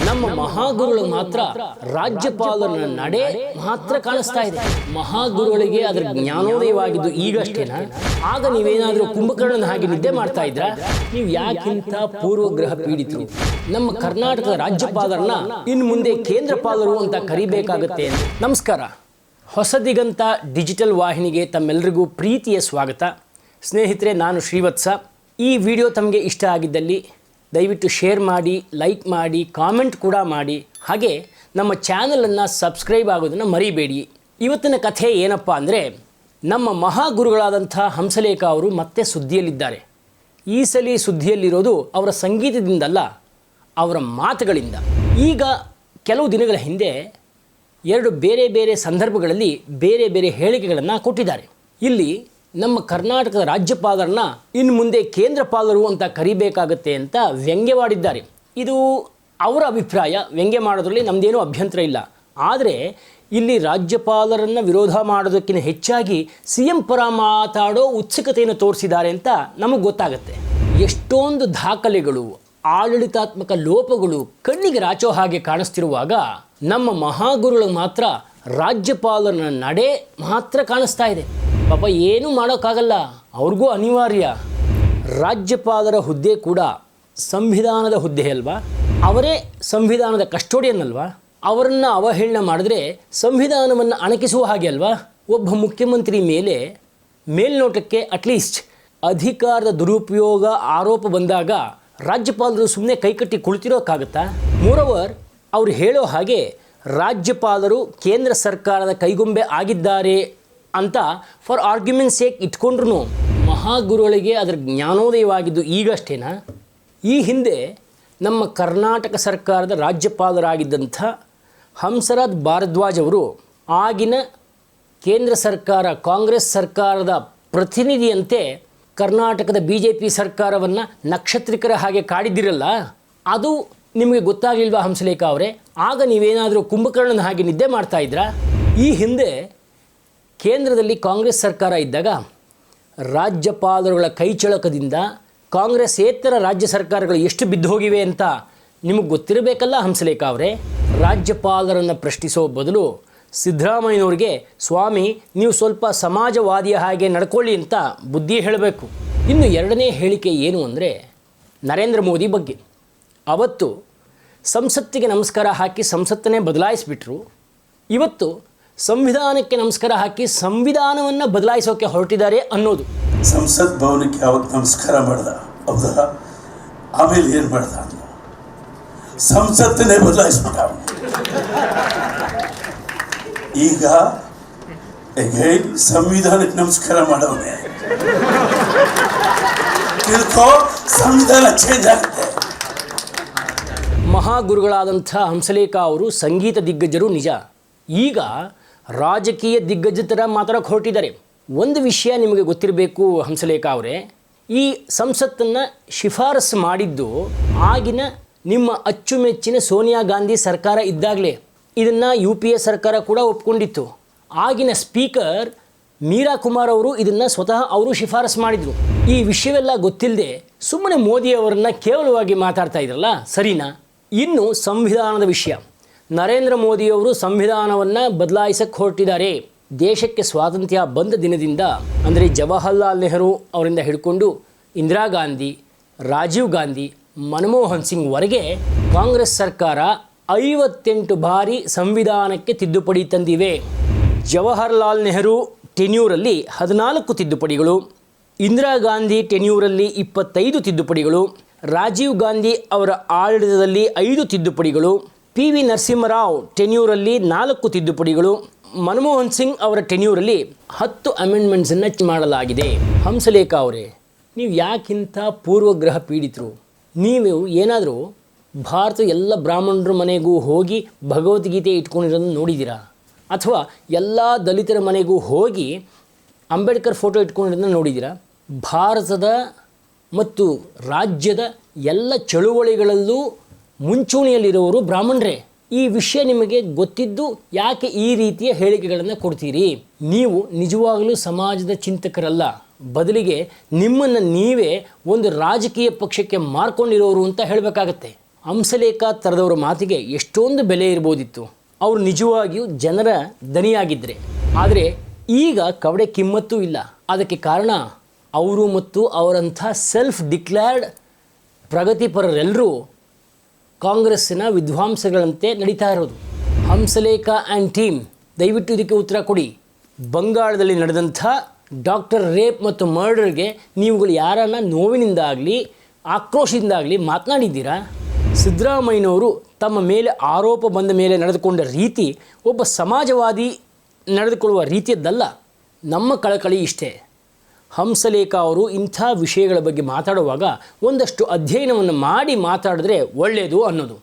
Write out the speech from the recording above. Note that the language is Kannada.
ನಮ್ಮ ಮಹಾಗುರುಗಳು ಮಾತ್ರ ರಾಜ್ಯಪಾಲನ ನಡೆ ಮಾತ್ರ ಕಾಣಿಸ್ತಾ ಇದೆ. ಮಹಾಗುರುಗಳಿಗೆ ಅದರ ಜ್ಞಾನೋದಯವಾಗಿದ್ದು ಈಗಷ್ಟೇನಾ? ಆಗ ನೀವೇನಾದರೂ ಕುಂಭಕರ್ಣನ ಹಾಗೆ ನಿದ್ದೆ ಮಾಡ್ತಾ ಇದ್ರಾ? ನೀವು ಯಾಕಿಂತ ಪೂರ್ವಗ್ರಹ ಪೀಡಿತರು? ನಮ್ಮ ಕರ್ನಾಟಕದ ರಾಜ್ಯಪಾಲರನ್ನ ಇನ್ನು ಮುಂದೆ ಕೇಂದ್ರಪಾಲರು ಅಂತ ಕರಿಬೇಕಾಗುತ್ತೆ. ನಮಸ್ಕಾರ. ಹೊಸ ದಿಗಂತ ಡಿಜಿಟಲ್ ವಾಹಿನಿಗೆ ತಮ್ಮೆಲ್ಲರಿಗೂ ಪ್ರೀತಿಯ ಸ್ವಾಗತ. ಸ್ನೇಹಿತರೆ, ನಾನು ಶ್ರೀವತ್ಸ. ಈ ವಿಡಿಯೋ ತಮಗೆ ಇಷ್ಟ ಆಗಿದ್ದಲ್ಲಿ ದಯವಿಟ್ಟು ಶೇರ್ ಮಾಡಿ, ಲೈಕ್ ಮಾಡಿ, ಕಾಮೆಂಟ್ ಕೂಡ ಮಾಡಿ. ಹಾಗೆ ನಮ್ಮ ಚಾನಲನ್ನು ಸಬ್ಸ್ಕ್ರೈಬ್ ಆಗೋದನ್ನು ಮರಿಬೇಡಿ. ಇವತ್ತಿನ ಕಥೆ ಏನಪ್ಪ ಅಂದರೆ, ನಮ್ಮ ಮಹಾಗುರುಗಳಾದಂಥ ಹಂಸಲೇಖ ಅವರು ಮತ್ತೆ ಸುದ್ದಿಯಲ್ಲಿದ್ದಾರೆ. ಈ ಸಲ ಸುದ್ದಿಯಲ್ಲಿರೋದು ಅವರ ಸಂಗೀತದಿಂದಲ್ಲ, ಅವರ ಮಾತುಗಳಿಂದ. ಈಗ ಕೆಲವು ದಿನಗಳ ಹಿಂದೆ ಎರಡು ಬೇರೆ ಬೇರೆ ಸಂದರ್ಭಗಳಲ್ಲಿ ಬೇರೆ ಬೇರೆ ಹೇಳಿಕೆಗಳನ್ನು ಕೊಟ್ಟಿದ್ದಾರೆ. ಇಲ್ಲಿ ನಮ್ಮ ಕರ್ನಾಟಕದ ರಾಜ್ಯಪಾಲರನ್ನ ಇನ್ನು ಮುಂದೆ ಕೇಂದ್ರಪಾಲರು ಅಂತ ಕರಿಬೇಕಾಗತ್ತೆ ಅಂತ ವ್ಯಂಗ್ಯವಾಡಿದ್ದಾರೆ. ಇದು ಅವರ ಅಭಿಪ್ರಾಯ. ವ್ಯಂಗ್ಯ ಮಾಡೋದ್ರಲ್ಲಿ ನಮ್ಮದೇನೂ ಅಭ್ಯಂತರ ಇಲ್ಲ. ಆದರೆ ಇಲ್ಲಿ ರಾಜ್ಯಪಾಲರನ್ನು ವಿರೋಧ ಮಾಡೋದಕ್ಕಿಂತ ಹೆಚ್ಚಾಗಿ CM ಪರ ಮಾತಾಡೋ ಉತ್ಸುಕತೆಯನ್ನು ತೋರಿಸಿದ್ದಾರೆ ಅಂತ ನಮಗೆ ಗೊತ್ತಾಗುತ್ತೆ. ಎಷ್ಟೊಂದು ದಾಖಲೆಗಳು, ಆಡಳಿತಾತ್ಮಕ ಲೋಪಗಳು ಕಣ್ಣಿಗೆ ರಾಚೋ ಹಾಗೆ ಕಾಣಿಸ್ತಿರುವಾಗ ನಮ್ಮ ಮಹಾಗುರುಗಳು ಮಾತ್ರ ರಾಜ್ಯಪಾಲರನ ನಡೆ ಮಾತ್ರ ಕಾಣಿಸ್ತಾ ಇದೆ. ಪಾಪ ಏನೂ ಮಾಡೋಕ್ಕಾಗಲ್ಲ, ಅವ್ರಿಗೂ ಅನಿವಾರ್ಯ. ರಾಜ್ಯಪಾಲರ ಹುದ್ದೆ ಕೂಡ ಸಂವಿಧಾನದ ಹುದ್ದೆ ಅಲ್ವಾ? ಅವರೇ ಸಂವಿಧಾನದ ಕಸ್ಟೋಡಿಯನ್ ಅಲ್ವಾ? ಅವರನ್ನು ಅವಹೇಳನ ಮಾಡಿದ್ರೆ ಸಂವಿಧಾನವನ್ನು ಅಣಕಿಸುವ ಹಾಗೆ ಅಲ್ವಾ? ಒಬ್ಬ ಮುಖ್ಯಮಂತ್ರಿ ಮೇಲೆ ಮೇಲ್ನೋಟಕ್ಕೆ ಅಟ್ಲೀಸ್ಟ್ ಅಧಿಕಾರದ ದುರುಪಯೋಗ ಆರೋಪ ಬಂದಾಗ ರಾಜ್ಯಪಾಲರು ಸುಮ್ಮನೆ ಕೈಕಟ್ಟಿ ಕುಳಿತಿರೋಕ್ಕಾಗತ್ತಾ? ಮೋರೋವರ್, ಅವ್ರು ಹೇಳೋ ಹಾಗೆ ರಾಜ್ಯಪಾಲರು ಕೇಂದ್ರ ಸರ್ಕಾರದ ಕೈಗೊಂಬೆ ಆಗಿದ್ದಾರೆ ಅಂತ ಫಾರ್ ಆರ್ಗ್ಯುಮೆಂಟ್ ಸೇಕ್ ಇಟ್ಕೊಂಡ್ರು ಮಹಾಗುರುಗಳಿಗೆ ಅದರ ಜ್ಞಾನೋದಯವಾಗಿದ್ದು ಈಗಷ್ಟೇನಾ? ಈ ಹಿಂದೆ ನಮ್ಮ ಕರ್ನಾಟಕ ಸರ್ಕಾರದ ರಾಜ್ಯಪಾಲರಾಗಿದ್ದಂಥ ಹಂಸರಾಜ್ ಭಾರದ್ವಾಜ್ ಅವರು ಆಗಿನ ಕೇಂದ್ರ ಸರ್ಕಾರ, ಕಾಂಗ್ರೆಸ್ ಸರ್ಕಾರದ ಪ್ರತಿನಿಧಿಯಂತೆ ಕರ್ನಾಟಕದ BJP ಸರ್ಕಾರವನ್ನು ನಕ್ಷತ್ರಿಕರ ಹಾಗೆ ಕಾಡಿದ್ದಿರಲ್ಲ, ಅದು ನಿಮಗೆ ಗೊತ್ತಾಗಲಿಲ್ವಾ ಹಂಸಲೇಖ ಅವರೇ? ಆಗ ನೀವೇನಾದರೂ ಕುಂಭಕರ್ಣನ ಹಾಗೆ ನಿದ್ದೆ ಮಾಡ್ತಾ ಇದ್ರಾ? ಈ ಹಿಂದೆ ಕೇಂದ್ರದಲ್ಲಿ ಕಾಂಗ್ರೆಸ್ ಸರ್ಕಾರ ಇದ್ದಾಗ ರಾಜ್ಯಪಾಲರುಗಳ ಕೈಚಳಕದಿಂದ ಕಾಂಗ್ರೆಸ್ಸೇತರ ರಾಜ್ಯ ಸರ್ಕಾರಗಳು ಎಷ್ಟು ಬಿದ್ದು ಹೋಗಿವೆ ಅಂತ ನಿಮಗೆ ಗೊತ್ತಿರಬೇಕಲ್ಲ ಹಂಸಲೇಖ ಅವರೇ? ರಾಜ್ಯಪಾಲರನ್ನು ಪ್ರಶ್ನಿಸೋ ಬದಲು ಸಿದ್ದರಾಮಯ್ಯನವ್ರಿಗೆ, ಸ್ವಾಮಿ ನೀವು ಸ್ವಲ್ಪ ಸಮಾಜವಾದಿಯ ಹಾಗೆ ನಡ್ಕೊಳ್ಳಿ ಅಂತ ಬುದ್ಧಿ ಹೇಳಬೇಕು. ಇನ್ನು ಎರಡನೇ ಹೇಳಿಕೆ ಏನು ಅಂದರೆ, ನರೇಂದ್ರ ಮೋದಿ ಬಗ್ಗೆ. ಅವತ್ತು ಸಂಸತ್ತಿಗೆ ನಮಸ್ಕಾರ ಹಾಕಿ ಸಂಸತ್ತನ್ನೇ ಬದಲಾಯಿಸಿಬಿಟ್ರು. ಇವತ್ತು ಸಂವಿಧಾನಕ್ಕೆ ನಮಸ್ಕಾರ ಹಾಕಿ ಸಂವಿಧಾನವನ್ನು ಬದಲಾಯಿಸೋಕೆ ಹೊರಟಿದ್ದಾರೆ ಅನ್ನೋದು. ಸಂಸತ್ ಭವನಕ್ಕೆ ಅವತ್ತು ನಮಸ್ಕಾರ ಮಾಡ್ದ, ಹೌದಾ? ಆಮೇಲೆ ಏನು ಮಾಡ್ದ ಅಂದ್ರೆ ಸಂಸತ್ತನ್ನೇ ಬದಲಾಯಿಸ್ಬಿಟ್ಟ. ಈಗ ಅಗೈನ್ ಸಂವಿಧಾನಕ್ಕೆ ನಮಸ್ಕಾರ ಮಾಡವನೆ. ತಿಳ್ಕೋ, ಸಂವಿಧಾನ ಚೇಂಜ್ ಆಗುತ್ತೆ. ಮಹಾಗುರುಗಳಾದಂಥ ಹಂಸಲೇಖ ಅವರು ಸಂಗೀತ ದಿಗ್ಗಜರು ನಿಜ. ಈಗ ರಾಜಕೀಯ ದಿಗ್ಗಜ ಥರ ಮಾತಾಡೋಕೆ ಹೊರಟಿದ್ದಾರೆ. ಒಂದು ವಿಷಯ ನಿಮಗೆ ಗೊತ್ತಿರಬೇಕು ಹಂಸಲೇಖ ಅವರೇ, ಈ ಸಂಸತ್ತನ್ನು ಶಿಫಾರಸು ಮಾಡಿದ್ದು ಆಗಿನ ನಿಮ್ಮ ಅಚ್ಚುಮೆಚ್ಚಿನ ಸೋನಿಯಾ ಗಾಂಧಿ ಸರ್ಕಾರ ಇದ್ದಾಗಲೇ. ಇದನ್ನು UPA ಸರ್ಕಾರ ಕೂಡ ಒಪ್ಕೊಂಡಿತ್ತು. ಆಗಿನ ಸ್ಪೀಕರ್ ಮೀರಾ ಕುಮಾರ್ ಅವರು ಇದನ್ನು ಸ್ವತಃ ಅವರು ಶಿಫಾರಸು ಮಾಡಿದರು. ಈ ವಿಷಯವೆಲ್ಲ ಗೊತ್ತಿಲ್ಲದೆ ಸುಮ್ಮನೆ ಮೋದಿಯವರನ್ನು ಕೇವಲವಾಗಿ ಮಾತಾಡ್ತಾ ಇದ್ರಲ್ಲ, ಸರಿನಾ? ಇನ್ನು ಸಂವಿಧಾನದ ವಿಷಯ. ನರೇಂದ್ರ ಮೋದಿಯವರು ಸಂವಿಧಾನವನ್ನು ಬದಲಾಯಿಸಕ್ಕೆ ಹೊರಟಿದ್ದಾರೆ. ದೇಶಕ್ಕೆ ಸ್ವಾತಂತ್ರ್ಯ ಬಂದ ದಿನದಿಂದ, ಅಂದರೆ ಜವಾಹರ್ಲಾಲ್ ನೆಹರು ಅವರಿಂದ ಹಿಡ್ಕೊಂಡು ಇಂದಿರಾ ಗಾಂಧಿ, ರಾಜೀವ್ ಗಾಂಧಿ, ಮನಮೋಹನ್ ಸಿಂಗ್ ವರೆಗೆ ಕಾಂಗ್ರೆಸ್ ಸರ್ಕಾರ 58 ಬಾರಿ ಸಂವಿಧಾನಕ್ಕೆ ತಿದ್ದುಪಡಿ ತಂದಿವೆ. ಜವಾಹರ್ಲಾಲ್ ನೆಹರು ಟೆನ್ಯೂರಲ್ಲಿ 14 ತಿದ್ದುಪಡಿಗಳು, ಇಂದಿರಾ ಗಾಂಧಿ ಟೆನ್ಯೂರಲ್ಲಿ 25 ತಿದ್ದುಪಡಿಗಳು, ರಾಜೀವ್ ಗಾಂಧಿ ಅವರ ಆಡಳಿತದಲ್ಲಿ 5 ತಿದ್ದುಪಡಿಗಳು, PV ನರಸಿಂಹರಾವ್ ಟೆನ್ಯೂರಲ್ಲಿ 4 ತಿದ್ದುಪಡಿಗಳು, ಮನಮೋಹನ್ ಸಿಂಗ್ ಅವರ ಟೆನ್ಯೂರಲ್ಲಿ 10 ಅಮೆಂಡ್ಮೆಂಟ್ಸನ್ನು ಮಾಡಲಾಗಿದೆ. ಹಂಸಲೇಖ ಅವರೇ, ನೀವು ಯಾಕಿಂತ ಪೂರ್ವಗ್ರಹ ಪೀಡಿತರು? ನೀವು ಏನಾದರೂ ಭಾರತ ಎಲ್ಲ ಬ್ರಾಹ್ಮಣರ ಮನೆಗೂ ಹೋಗಿ ಭಗವದ್ಗೀತೆ ಇಟ್ಕೊಂಡಿರೋದನ್ನು ನೋಡಿದ್ದೀರಾ? ಅಥವಾ ಎಲ್ಲ ದಲಿತರ ಮನೆಗೂ ಹೋಗಿ ಅಂಬೇಡ್ಕರ್ ಫೋಟೋ ಇಟ್ಕೊಂಡಿರೋದನ್ನು ನೋಡಿದ್ದೀರಾ? ಭಾರತದ ಮತ್ತು ರಾಜ್ಯದ ಎಲ್ಲ ಚಳುವಳಿಗಳಲ್ಲೂ ಮುಂಚೂಣಿಯಲ್ಲಿರುವವರು ಬ್ರಾಹ್ಮಣರೇ. ಈ ವಿಷಯ ನಿಮಗೆ ಗೊತ್ತಿದ್ದು ಯಾಕೆ ಈ ರೀತಿಯ ಹೇಳಿಕೆಗಳನ್ನು ಕೊಡ್ತೀರಿ? ನೀವು ನಿಜವಾಗಲೂ ಸಮಾಜದ ಚಿಂತಕರಲ್ಲ, ಬದಲಿಗೆ ನಿಮ್ಮನ್ನು ನೀವೇ ಒಂದು ರಾಜಕೀಯ ಪಕ್ಷಕ್ಕೆ ಮಾರ್ಕೊಂಡಿರೋರು ಅಂತ ಹೇಳಬೇಕಾಗತ್ತೆ. ಹಂಸಲೇಖ ಥರದವರ ಮಾತಿಗೆ ಎಷ್ಟೊಂದು ಬೆಲೆ ಇರ್ಬೋದಿತ್ತು. ಅವರು ನಿಜವಾಗಿಯೂ ಜನರ ದನಿಯಾಗಿದ್ದರೆ. ಆದರೆ ಈಗ ಕವಡೆ ಕಿಮ್ಮತ್ತೂ ಇಲ್ಲ. ಅದಕ್ಕೆ ಕಾರಣ ಅವರು ಮತ್ತು ಅವರಂಥ ಸೆಲ್ಫ್ ಡಿಕ್ಲೇರ್ಡ್ ಪ್ರಗತಿಪರರೆಲ್ಲರೂ ಕಾಂಗ್ರೆಸ್ಸಿನ ವಿದ್ವಾಂಸಗಳಂತೆ ನಡೀತಾ ಇರೋದು. ಹಂಸಲೇಖ ಆ್ಯಂಡ್ ಟೀಮ್, ದಯವಿಟ್ಟು ಇದಕ್ಕೆ ಉತ್ತರ ಕೊಡಿ. ಬಂಗಾಳದಲ್ಲಿ ನಡೆದಂಥ ಡಾಕ್ಟರ್ ರೇಪ್ ಮತ್ತು ಮರ್ಡರ್ಗೆ ನೀವುಗಳು ಯಾರನ್ನ ನೋವಿನಿಂದಾಗಲಿ ಆಕ್ರೋಶದಿಂದಾಗಲಿ ಮಾತನಾಡಿದ್ದೀರಾ? ಸಿದ್ದರಾಮಯ್ಯನವರು ತಮ್ಮ ಮೇಲೆ ಆರೋಪ ಬಂದ ಮೇಲೆ ನಡೆದುಕೊಂಡ ರೀತಿ ಒಬ್ಬ ಸಮಾಜವಾದಿ ನಡೆದುಕೊಳ್ಳುವ ರೀತಿಯದ್ದಲ್ಲ. ನಮ್ಮ ಕಳಕಳಿ ಇಷ್ಟೇ, ಹಂಸಲೇಖ ಅವರು ಇಂಥ ವಿಷಯಗಳ ಬಗ್ಗೆ ಮಾತಾಡುವಾಗ ಒಂದಷ್ಟು ಅಧ್ಯಯನವನ್ನು ಮಾಡಿ ಮಾತಾಡಿದ್ರೆ ಒಳ್ಳೆಯದು ಅನ್ನೋದು.